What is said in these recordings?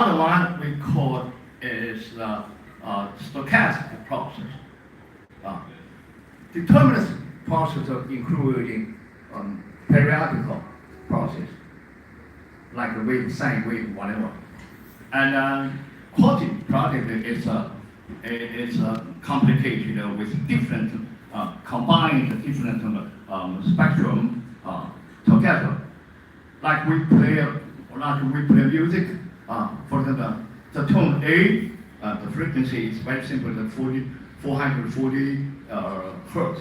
Other one we call is the stochastic process. Uh, Deterministic process of including periodical process, like a wave, sine wave, whatever. And quantum product is complicated with different combined different spectrum together. Like we play music. For the tone A, the frequency is very simple, the 440 hertz.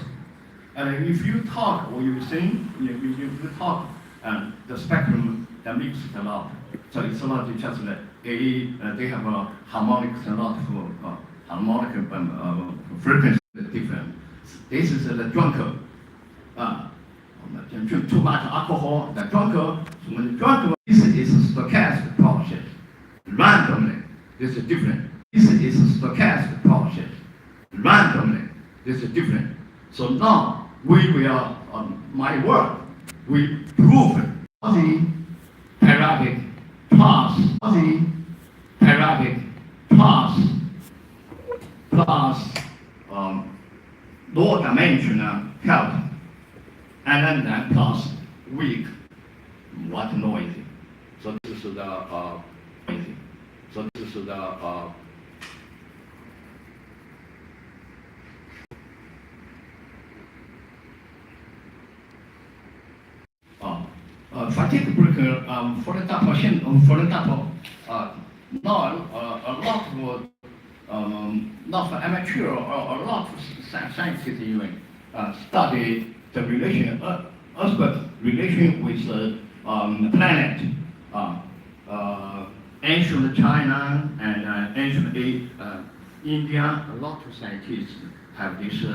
And if you talk or you sing, you talk, the spectrum that mixes a lot. So it's not just the A, they have a harmonic, a lot of harmonic frequency different. This is the drunkard. Drink too much alcohol, the drunkard, this is a stochastic process. Randomly, this is different. This is a stochastic process. Randomly, this is different. So now we will, my work, we prove the periodic plus low dimensional health, and then plus weak, what noisy. So this is the So this is the fatigue breaker. For example, now a lot of amateur or a lot of scientists even study the relation, Earth's relation with the planet. Ancient China and ancient India, a lot of scientists have this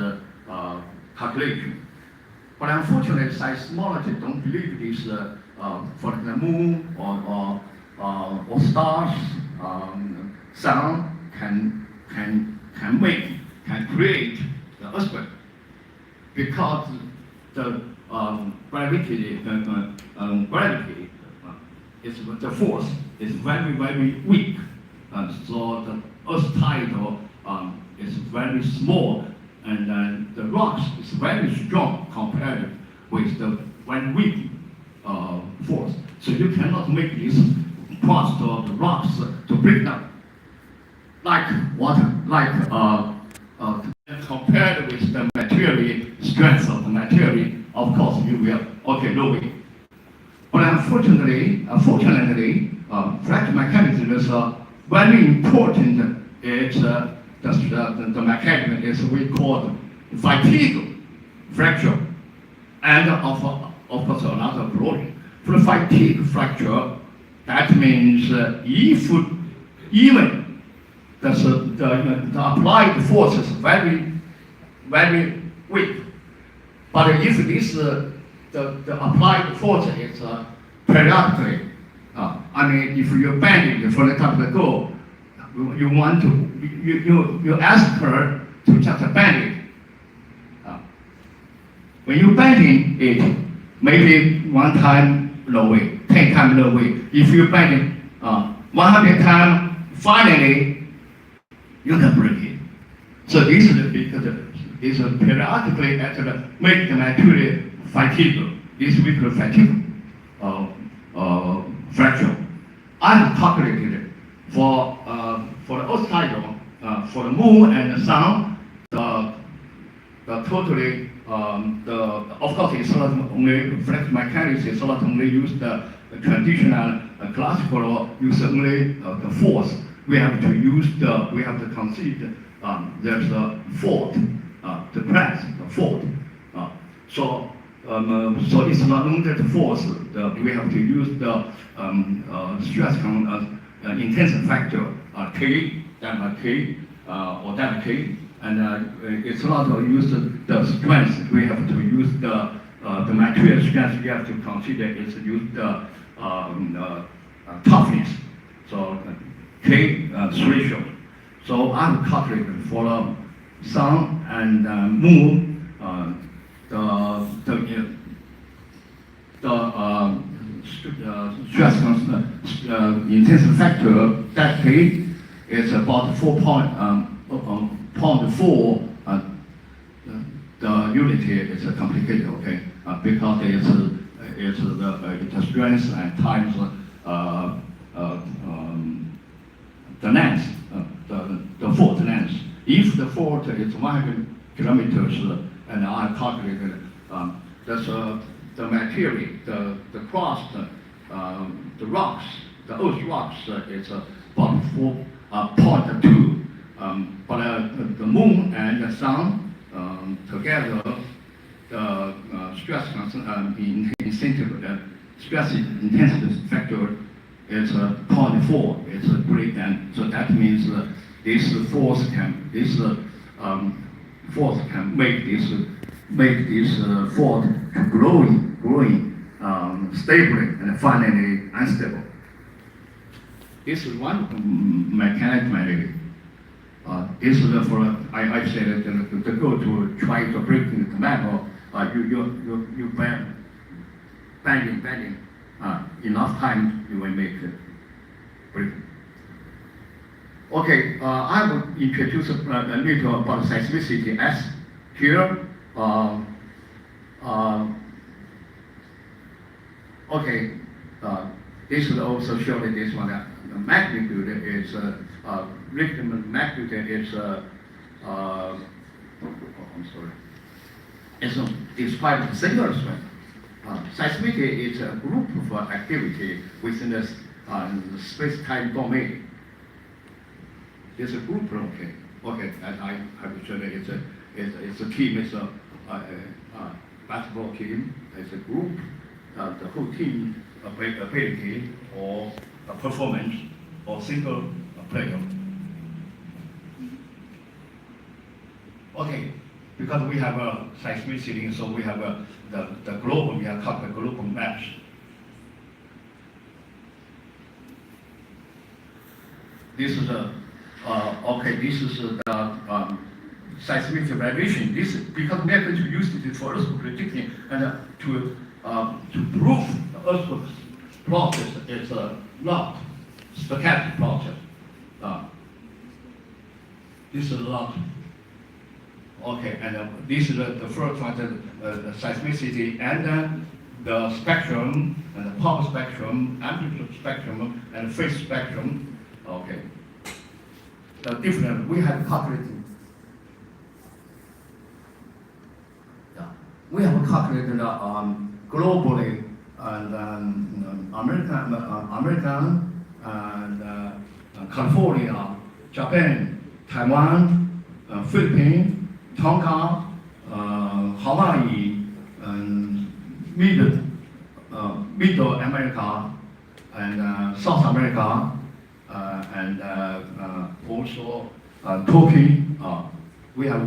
calculation. But unfortunately, seismologists don't believe this. For the moon or stars, sun can create the earthquake because the gravity is the force is very, very weak, so the earth tidal is very small, and the rocks is very strong compared with the very weak force. So you cannot make this crust of the rocks to break down like water, compared with the material strength of the material. Of course, you will no way. But unfortunately, fracture mechanism is very important. It's the mechanism is we call fatigue fracture, and of course another problem. For fatigue fracture, that means if even the applied force is very, very weak, but if this the applied force is periodically. I mean, if you're bending, for example, you ask her to just bend it. When you bending it, maybe 1 time low way, 10 times low way. If you bend it 100 times, finally you can break it. So this is because it's periodically make the material fatigue. This we call fatigue fracture. I have calculated for the Earth tidal, for the moon and the sun, the totally of course it's not only flex mechanics. It's not only use the traditional classical use only the force. We have to consider there's a fault, the press, the fault. So it's not only the force. We have to use the stress intensity factor K, delta K, or delta K, and it's not use the strength. We have to use the material strength. We have to consider is use the toughness. So K threshold. So I'm calculating for the sun and the stress intensity factor that K is about 4.4. The unity is complicated, okay, because it's the strength and times the length, the fault length. If the fault is 100 kilometers, and I calculated that's the material, the crust, the rocks, the earth rocks is about 4.2. But the moon and the sun together, the stress intensity factor is 0.4. It's a great, and so that means this force can make this fault growing stably and finally unstable. This is one mechanical. This is for I said to go to try to break the metal. You bending. Enough time you will make it break. Okay, I will introduce a little about seismicity as here. Okay, this will also show that this one. The magnitude is Richter magnitude is I'm sorry. It's described as single strength. Seismicity is a group of activity within the space-time domain. It's a group, okay. And I have to show that it's a team. It's a basketball team. It's a group. The whole team ability or performance or single player. Okay, because we have a seismicity, so we have the global. We have cut the global maps. This is the seismic vibration. This because we are going to use it for earthquake prediction and to prove the earthquake process is not stochastic process. This is not. Okay, and this is the first one, the seismicity, and then the spectrum, and the power spectrum, amplitude spectrum, and phase spectrum. Okay. The different, we have calculated. Yeah. We have calculated globally, and American, and California, Japan, Taiwan, Philippines, Tonga, Hawaii, and Middle America, and South America, and also Turkey. We have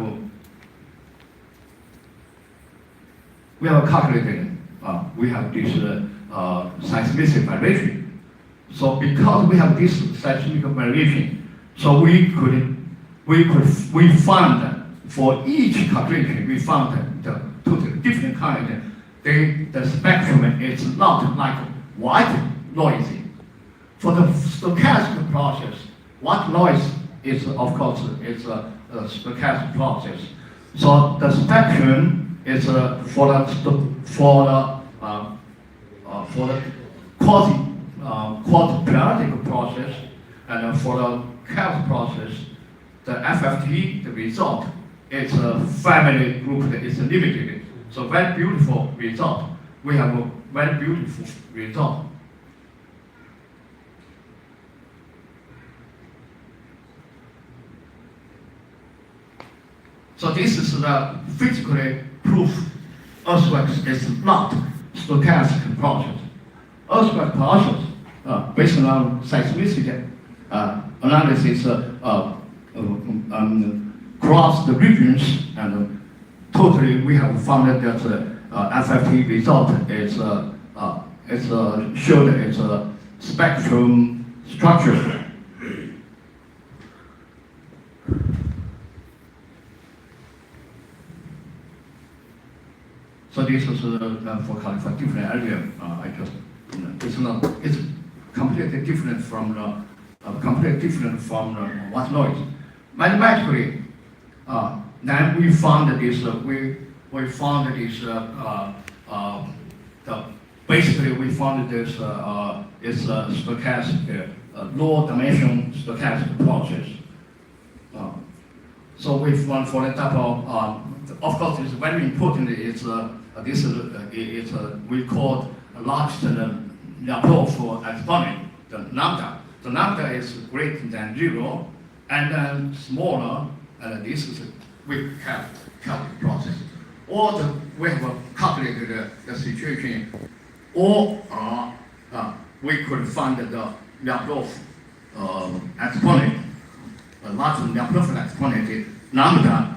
calculated. We have this seismic variation. So because we have this seismic variation, so we found for each calculation we found the totally different kind. The spectrum is not like white noisy. For the stochastic process, white noise is of course is a stochastic process. So the spectrum is for the quasi-periodic process, and for the chaos process, the FFT, the result, is a family group that is limited. So very beautiful result. We have a very beautiful result. So this is the physically proof earthquakes is not stochastic process. Earthquake process based on seismicity analysis across the regions, and totally we have found that FFT result is showed it's a spectrum structure. So this is for different area. I just It's completely different from white noise. Mathematically, then we found this. Basically we found this is a stochastic, low dimension stochastic process. So we found, for example, of course, it's very important. We call large Laplace exponent, the lambda. The lambda is greater than 0, and then smaller, and this is we have calculated process. We have calculated the situation, or we could find the Laplace exponent, a large Laplace exponent, lambda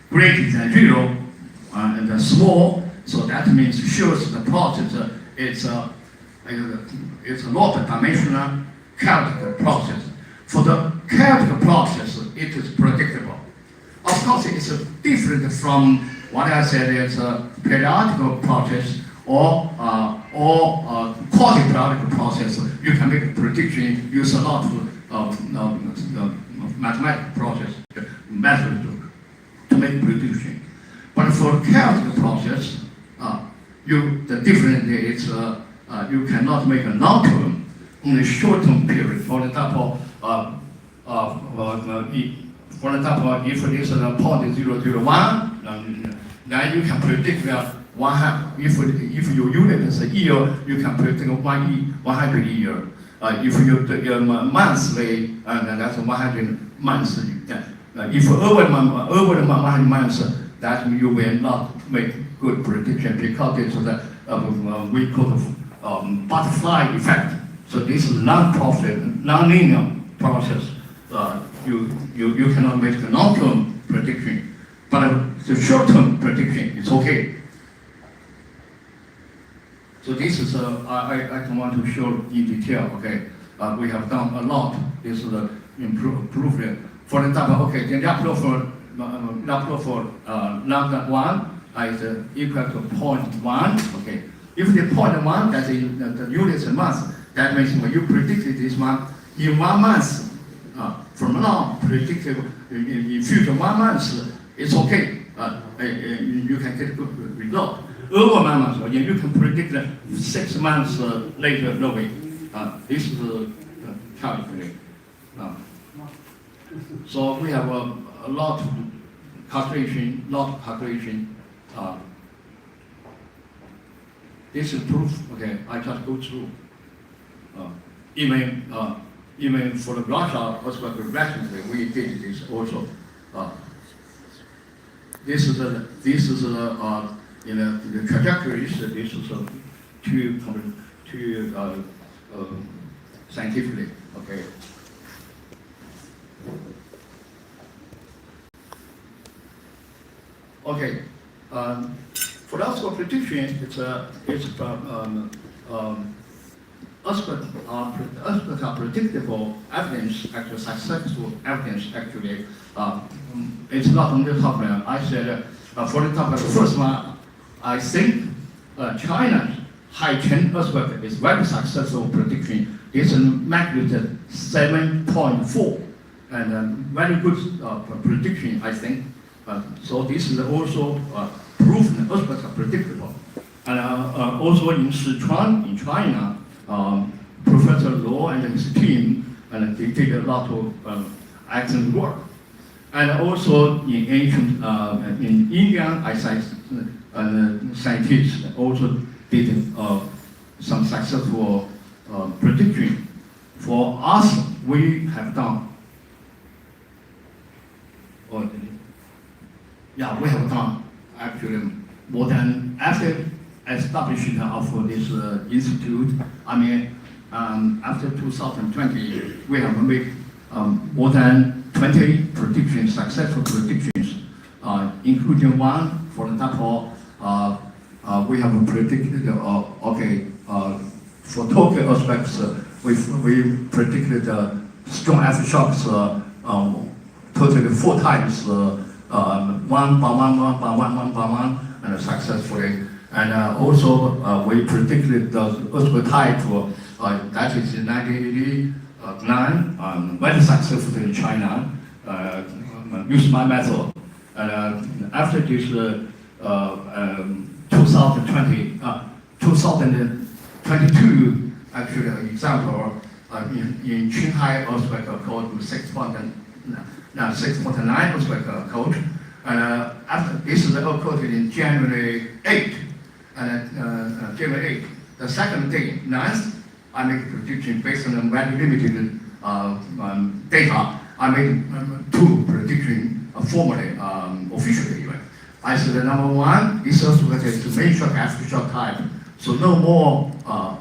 greater than 0 and small. So that means shows the process it's a multi-dimensional chaotic process. For the chaotic process, it is predictable. Of course, it's different from what I said. It's a periodic process or quasi-periodic process. You can make a prediction, use a lot of mathematical process method to make prediction. But for chaotic process, the difference is you cannot make a long-term, only short-term period. For example, if it is a 0.001, then you can predict if your unit is a year, you can predict 100 year. If you monthly, that's 100 months. If over 100 months, that you will not make good prediction because it's we call the butterfly effect. So this is non-linear process. You cannot make the long-term prediction, but the short-term prediction is okay. So this is I don't want to show in detail. Okay, we have done a lot. This is the improvement. For example, okay, the Laplace for lambda 1 is equal to 0.1. Okay, if the 0.1 that is the units a month, that means when you predicted this one in 1 month. From now, predicted in future 1 month, it's okay. You can get a good result. Over 1 month, you can predict 6 months later, no way. This is calculated. So we have a lot of calculation, this is proof. Okay, I just go through. Even for the Russia earthquake recently, we did this also. This is in the trajectories. This is too scientifically. Okay. Okay. For earthquake prediction, earthquakes are predictable evidence, actually successful evidence. Actually, it's not only software. I said, for example, the first one, I think China's Haicheng earthquake is very successful prediction. It's a magnitude 7.4, and very good prediction, I think. So this is also proof that earthquakes are predictable. And also in Sichuan, in China. Professor Luo and his team, and they did a lot of excellent work. And also in ancient, in India, scientists also did some successful prediction. For us, we have done. We have done actually more than after establishment of this institute. I mean, after 2020, we have made more than 20 predictions, successful predictions, including one, for example, we have predicted, for Tokyo earthquakes, we predicted strong aftershocks totally 4 times, 1 by 1 by 1 by 1 by 1, and successfully. And also, we predicted the earthquake type that is in 1989, very successful in China, use my method. And after this 2022, actually, example, in Qinghai earthquake code 6.9 earthquake code. And after this is occurred in January 8, and January 8, the second day, 9th, I make a prediction based on very limited data. I made two predictions formally, officially even. I said the number one, this earthquake is the main shock aftershock type. So no more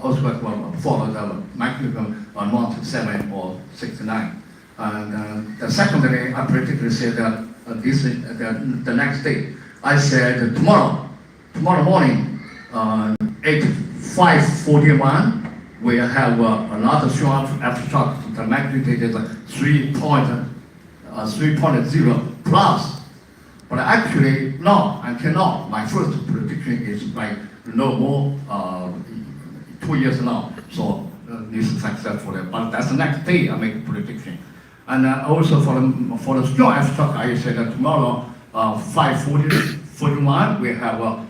earthquake will follow the magnitude amount 7 or 6 to 9. And the second day, I predicted said that the next day, I said tomorrow morning, 5:41, we have another shock aftershock. The magnitude is 3.0 plus. But actually, no, I cannot. My first prediction is like no more 2 years now. So this is successful. But that's the next day I make a prediction. And also for the strong aftershock, I said that tomorrow, 5:41, we have a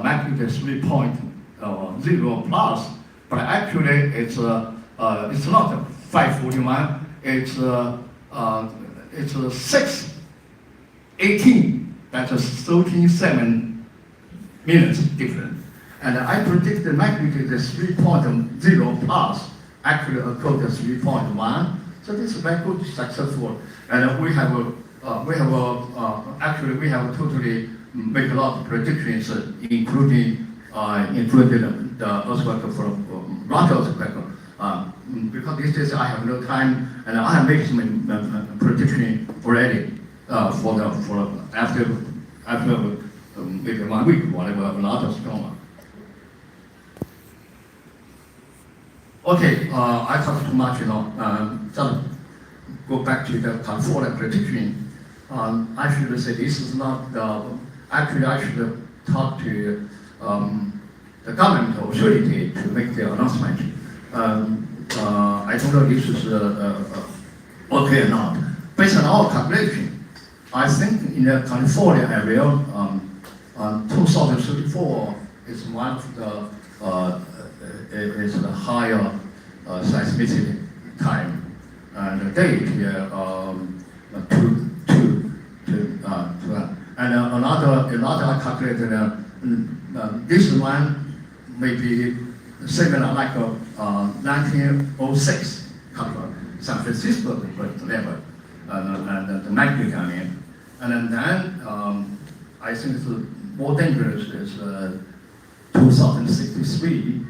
magnitude 3.0 plus. But actually, it's not 5:41. It's 6:18. That's a 37 minutes difference. And I predict the magnitude is 3.0 plus. Actually, occurred at 3.1. So this is very good, successful. And we have totally make a lot of predictions, including the earthquake from Russia earthquake. Because these days I have no time, and I have made some prediction already for after maybe 1 week, whatever, another storm. Okay, I talked too much, just go back to the California prediction. I should say this is not actually I should talk to the government authority to make the announcement. I don't know if this is okay or not. Based on our calculation, I think in the California area, 2034 is one of the is the higher seismicity time, and the date here and another I calculated this one may be similar like 1906 San Francisco level and the magnitude I mean, and then I think it's more dangerous is 2063.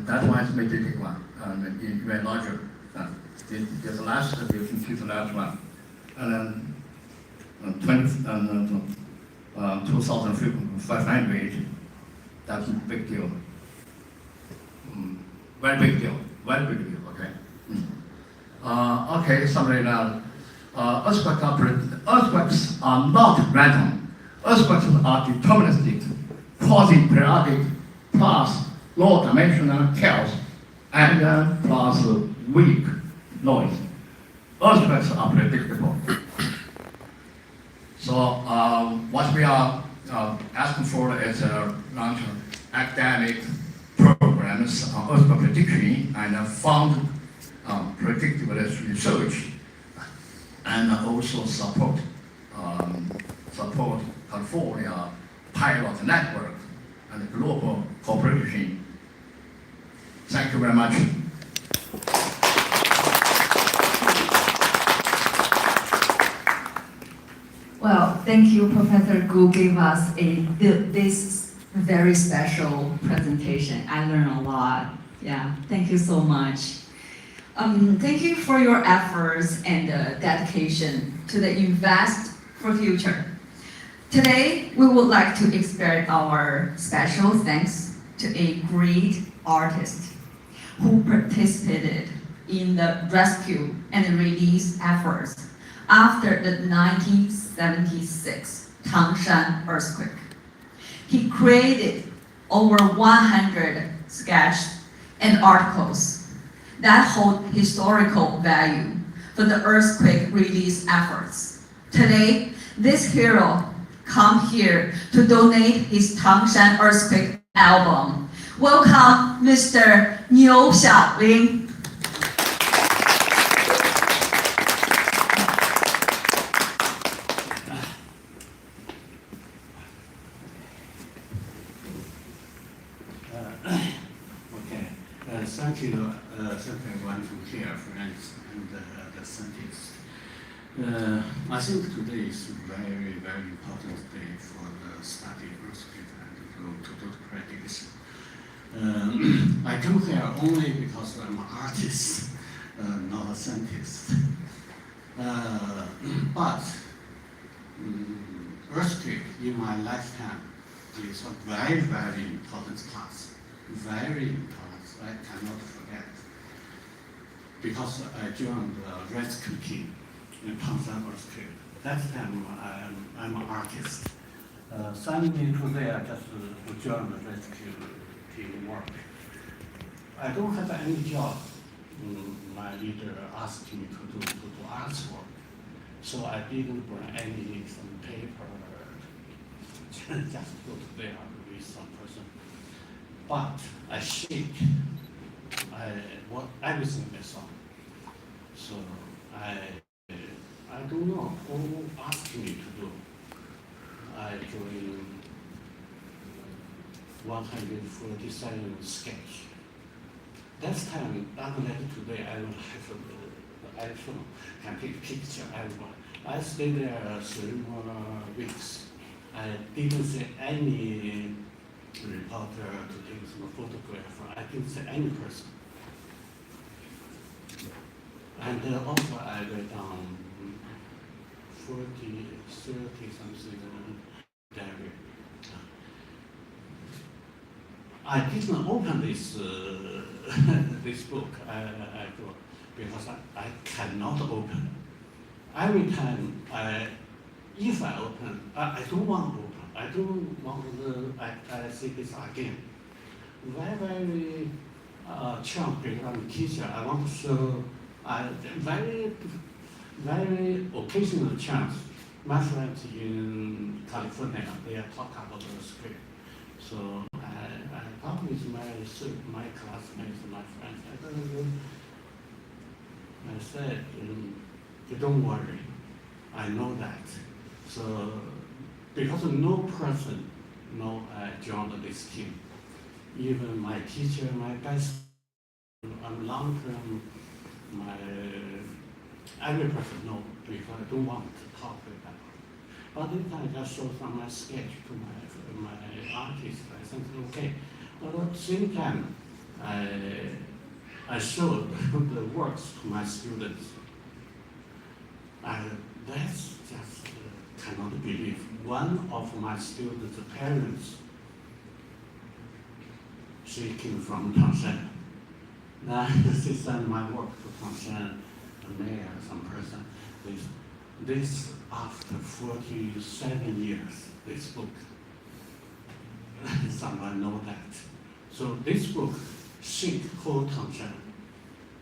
That one is maybe big one, and even larger. There's the last, you can see the last one. And then 2,500, that's a big deal. Very big deal, okay. Okay, somebody now. Earthquakes are not random. Earthquakes are deterministic, quasi-periodic, plus low-dimensional chaos, and plus weak noise. Earthquakes are predictable. So what we are asking for is launch academic programs on earthquake prediction and fund predictive research, and also support California pilot network and global cooperation. Thank you very much. Well, thank you, Professor Gu, gave us this very special presentation. I learned a lot. Yeah, thank you so much. Thank you for your efforts and dedication to the Invest for Future. Today, we would like to express our special thanks to a great artist who participated in the rescue and release efforts after the 1976 Tangshan earthquake. He created over 100 sketches and articles that hold historical value for the earthquake relief efforts. Today, this hero come here to donate his Tangshan earthquake album. Welcome, Mr. Niu Xiaoling. Thank you, everyone from here, friends and the scientists. I think today is a very, very important day for the study of earthquake and to do the prediction. I come here only because I'm an artist, not a scientist. But earthquake in my lifetime is a very, very important class. Very important. I cannot forget. Because I joined the rescue team in Tangshan earthquake. That time I'm an artist. Suddenly today I just joined the rescue team work. I don't have any job. My leader asked me to do arts work. So I didn't bring some paper, just go to there with some person. But I shake. Everything I saw. So I don't know who asked me to do. I joined 147 sketch. That time, unlike today, I don't have the iPhone, can take picture. I stayed there 3 more weeks. I didn't see any reporter to take some photograph. I didn't see any person. And also I read down 30 something diary. I didn't open this this book I wrote because I cannot open. Every time if I open, I don't want to open. I don't want to. I see this again. Very chunk because I'm a teacher. I want to show. Very occasional chance. My friends in California, they are talking about the script. So I talk with my classmates, my friends. I said, don't worry, I know that. So because no person know I joined this team. Even my teacher, my best, I'm long-term. Every person know because I don't want to talk with them. But then I just show some my sketch to my artist. I think okay. But at the same time, I showed the works to my students. And that's just cannot believe. One of my students' parents, she came from Tangshan. Now she sent my work to Tangshan, the mayor, some person. This after 47 years, this book. Someone know that. So this book, Shake whole Tangshan.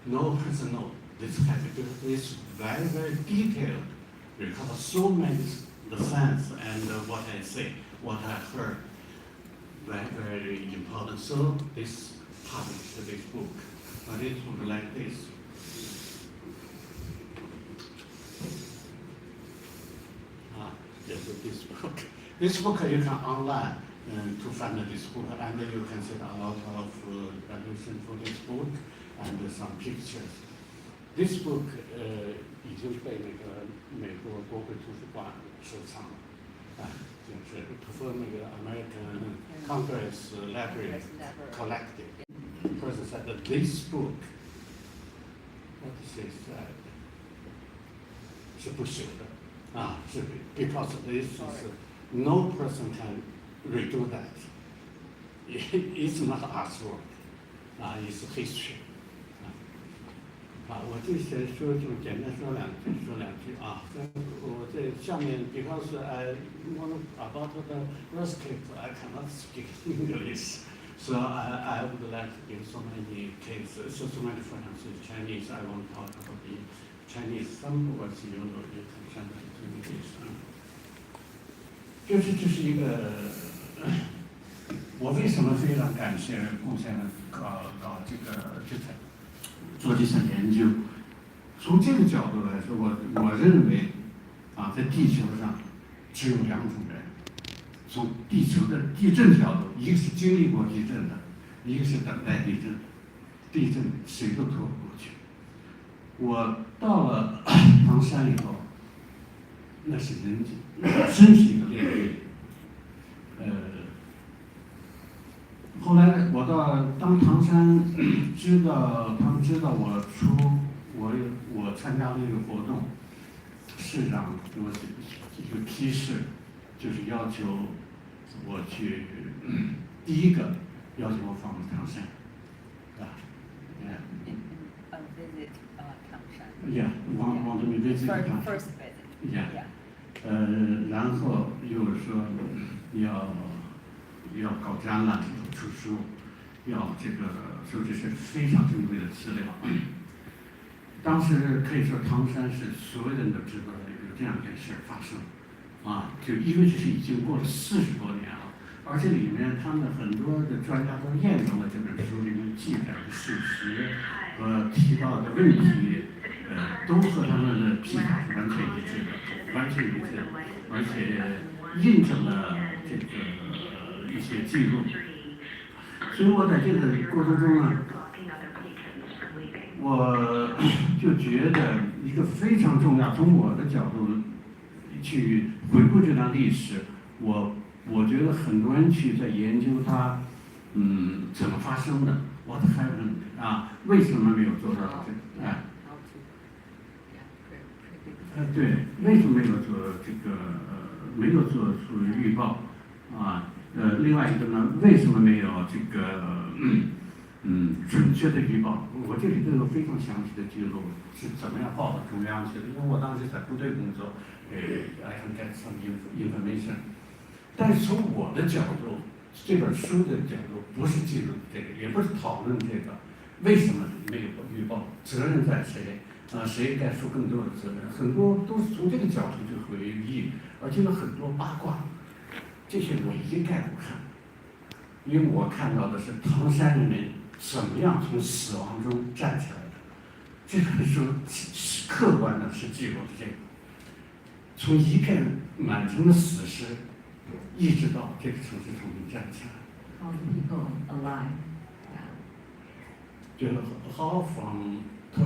No person know this category is very, very detailed because so many the fans and what I say, what I heard, very, very important. So this published this book. But it would like this. Yes, this book. This book you can online to find this book, and you can see a lot of evaluation for this book and some pictures. This book 已经被那个美国国会图书馆收藏了，就是for那个 American Congress Library collected. The person said that this book, what is this? 是不朽的啊，是 because this is no person can redo that. It's not artwork, it's history. 我这些说就简单说两句啊。我这下面 because I want about the earthquake, I cannot speak English, so I would like to give so many cases, so many for instance Chinese. I want to talk about the Chinese. Some words you can translate to English. 这是一个，我为什么非常感谢顾先生搞这个做这项研究？从这个角度来说，我认为在地球上只有两种人。从地球的地震角度，一个是经历过地震的，一个是等待地震。地震谁都躲不过去。我到了唐山以后，那是真是一个炼狱。后来我当唐山知道我参加了一个活动，市长给我一个批示，就是要求我去，第一个要求我访问唐山，visit Tangshan. Yeah, want me visit Tangshan. First visit. Yeah. 然后又说要搞展览，出书，要这个收集是非常珍贵的资料。当时可以说唐山是所有人都知道有这样一件事发生，就因为这是已经过了40多年了，而且里面他们很多的专家都验证了这本书里面记载的事实和提到的问题，都和他们的批法是完全一致的，而且印证了这个一些记录。所以我在这个过程中呢，我就觉得一个非常重要，从我的角度去回顾这段历史，我觉得很多人去在研究它，怎么发生的 ，what happened 为什么没有做到这个？对，为什么没有做这个？没有做出预报另外一个呢，为什么没有这个准确的预报？我这里都有非常详细的记录，是怎么样报到中央去的？因为我当时在部队工作，I can get some information。但是从我的角度，这本书的角度，不是记录这个，也不是讨论这个，为什么没有预报？责任在谁？谁该负更多的责任？很多都是从这个角度去回忆，而且有很多八卦，这些我一概不看，因为我看到的是唐山人民怎么样从死亡中站起来的。这本书是客观的，是记录的这个，从一片满城的死尸，一直到这个城市重新站起来。All the people alive. 就是 how from a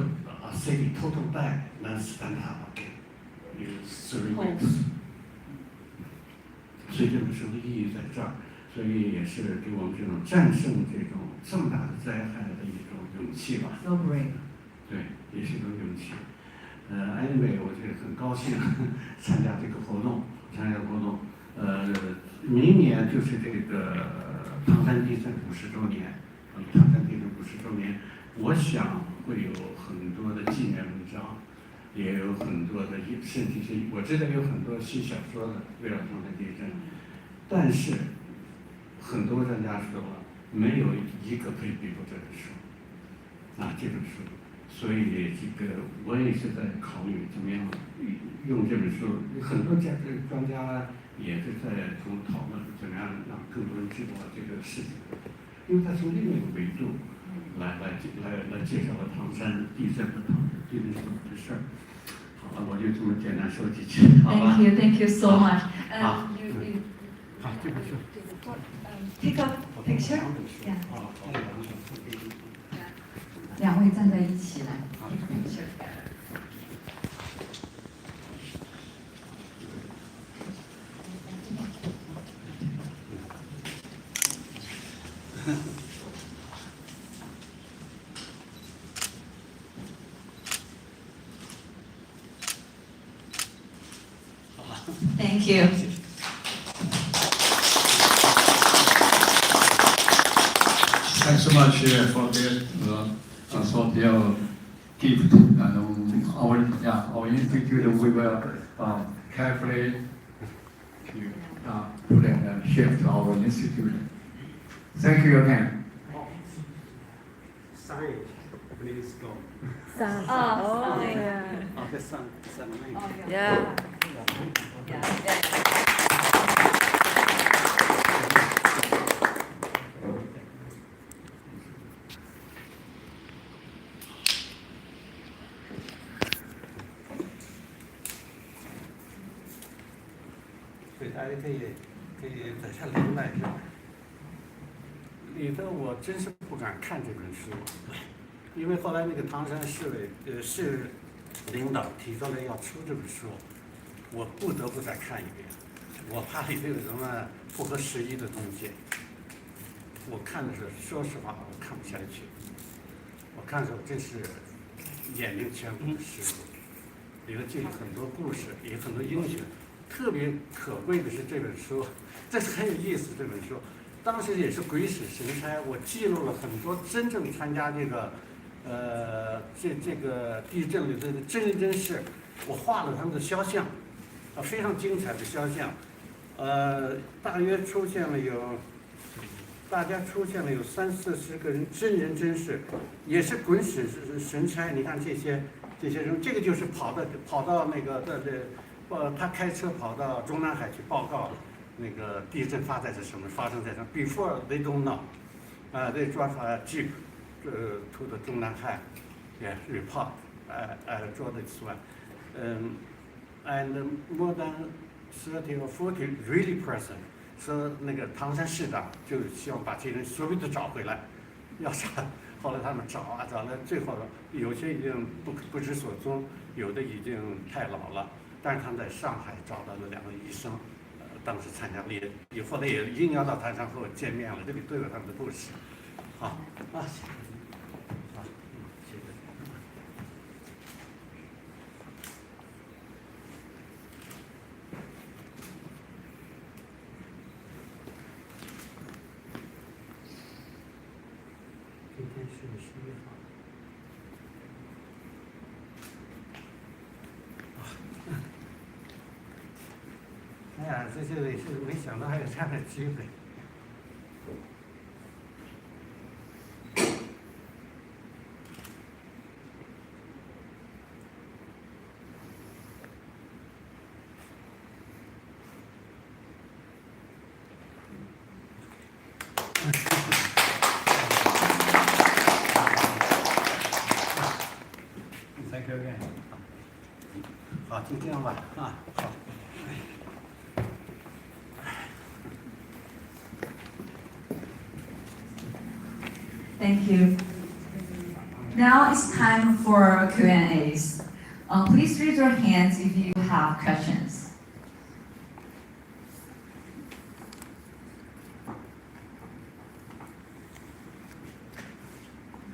city total back then stand up again is 3 weeks。所以这本书的意义在这儿，所以也是给我们这种战胜这么大的灾害的一种勇气吧。 So brave. 对，也是一种勇气。anyway， 我这个很高兴参加这个活动，明年就是这个唐山地震50周年，唐山地震50周年，我想会有很多的纪念文章，也有很多的，甚至是我知道有很多写小说的围绕唐山地震，但是很多专家说了，没有一个可以比过这本书，这本书。所以这个我也是在考虑怎么样用这本书，很多专家也是在讨论怎么样让更多人知道这个事情，因为他从另一个维度来介绍了唐山地震是怎么回事儿。好了，我就这么简单说几句，好吧 Thank you so much. 好， You 好，这本书。 take a picture. 好，两位站在一起来 take a picture. Thank you. Thanks so much for this 说比较 gift, and our institute we will carefully to put and shift to our institute. Thank you again. Sorry, please go. Sun. Oh, yeah. yeah. Oh, the sun, sunlight. Yeah.对，大家可以等下浏览一下。里头我真是不敢看这本书，因为后来那个唐山市委市领导提出来要出这本书，我不得不再看一遍，我怕里头有什么不合时宜的东西。我看的时候，说实话，我看不下去。我看的时候真是眼睛全部是湿了，里头记了很多故事，也很多英雄。特别可贵的是这本书，这是很有意思。这本书当时也是鬼使神差，我记录了很多真正参加这个这个地震里的真人真事，我画了他们的肖像，非常精彩的肖像，大约出现了有30-40个人真人真事，也是鬼使神差。你看这些人，这个就是跑到那个他开车跑到中南海去报告那个地震发生在什么 Before they don't know, they drive a jeep to the 中南海, yeah, report. I draw this one. And more than 30 or 40 really present. 说那个唐山市长就希望把这些人所有的找回来，要啥？后来他们找了，最后有些已经不知所踪，有的已经太老了。但是他们在上海找到了2个医生，当时参加了，也后来也应邀到台上和我见面了，这里都有他们的故事。好，谢谢。好，谢谢。今天是11号。哎呀，这些也是没想到还有这样的机会。Thank you again. 好，就这样吧，好。Thank you. Now it's time for Q&As. Please raise your hands if you have questions.